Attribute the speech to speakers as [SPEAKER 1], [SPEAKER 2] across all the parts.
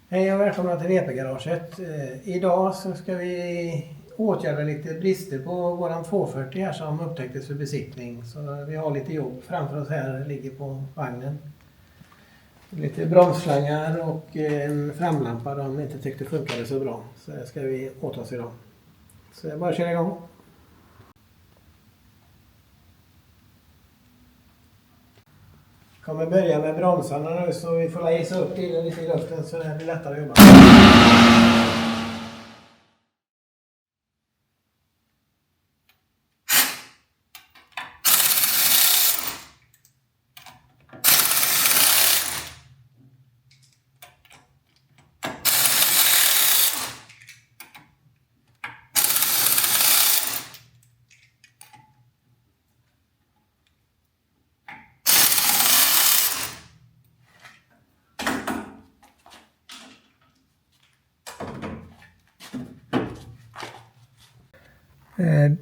[SPEAKER 1] Hej och välkomna till VP-garaget. Idag så ska vi åtgärda lite brister på våran 240 här som upptäcktes för besiktning. Så vi har lite jobb framför oss här, ligger på vagnen. Lite bromsslangar och en framlampa de inte tyckte funkade så bra. Så det ska vi åta oss idag. Så jag bara kör igång. Kommer börja med bromsarna nu så vi får läsa upp bilen lite i luften så det blir lättare att jobba.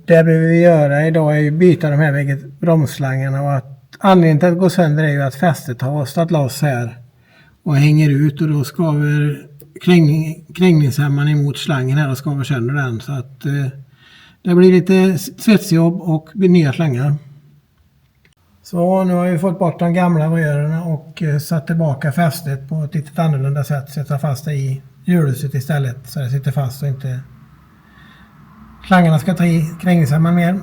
[SPEAKER 1] Det behöver vi göra idag är att byta de här bägge bromsslangarna och att anledningen till att det går sönder är ju att fästet har stått loss här och hänger ut och då skaver krängningshämmaren emot slangen här och skaver sönder den så att det blir lite svetsjobb och nya slangar. Så nu har vi fått bort de gamla rören och satt tillbaka fästet på ett lite annorlunda sätt, sätta fast det i hjulhuset istället så det sitter fast och inte slangarna ska ta i krängningshämmaren mer.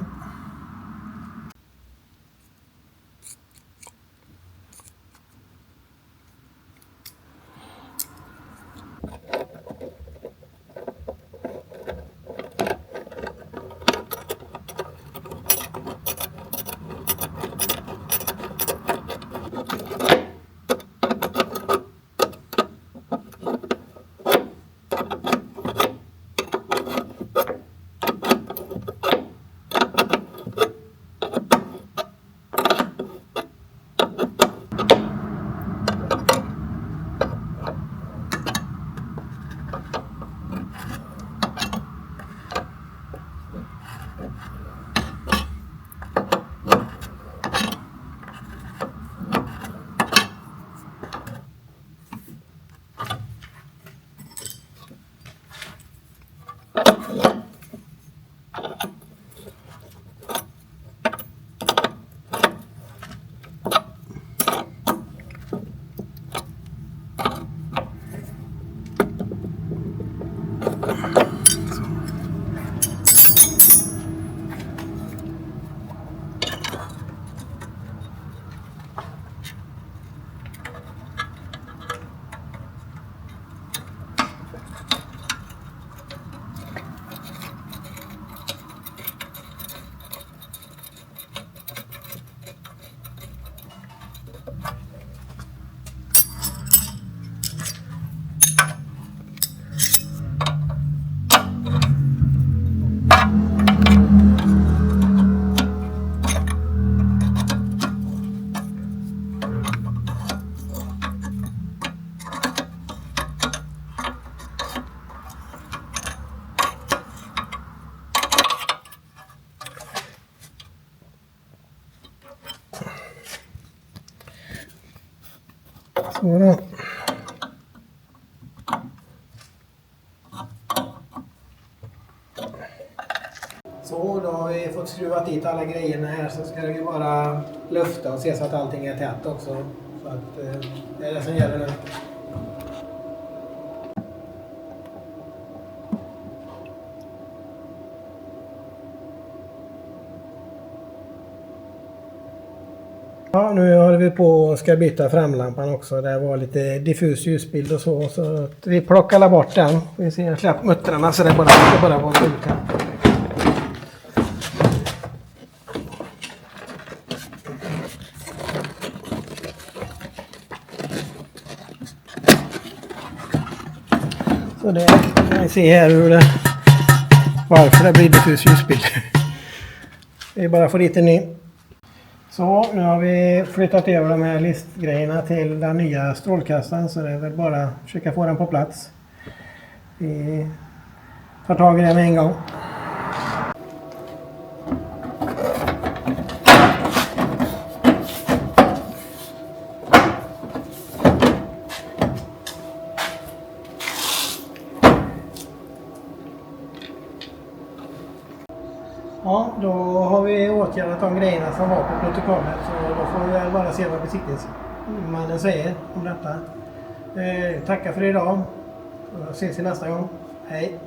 [SPEAKER 1] Så då. Så då har vi fått skruvat dit alla grejerna här så ska vi bara lufta och se så att allting är tätt också. Så att det är det som gäller nu. Ja, nu håller vi på och ska byta framlampan också. Det var lite diffus ljusbild och så att vi plockar alla bort den. Vi ser släpp muttrarna så det bara var ut här. Så det kan ni se här hur det, varför det blir diffus ljusbild. Vi bara får lite ny. Så nu har vi flyttat över de här listgrejerna till den nya strålkastaren så det är väl bara att försöka få den på plats. Vi tar tag i det med en gång. Ja, då har vi åtgärdat de grejerna som var på protokollet. Så då får vi väl bara se vad besiktningsmannen säger om detta. Tackar för idag. Och ses vi nästa gång. Hej!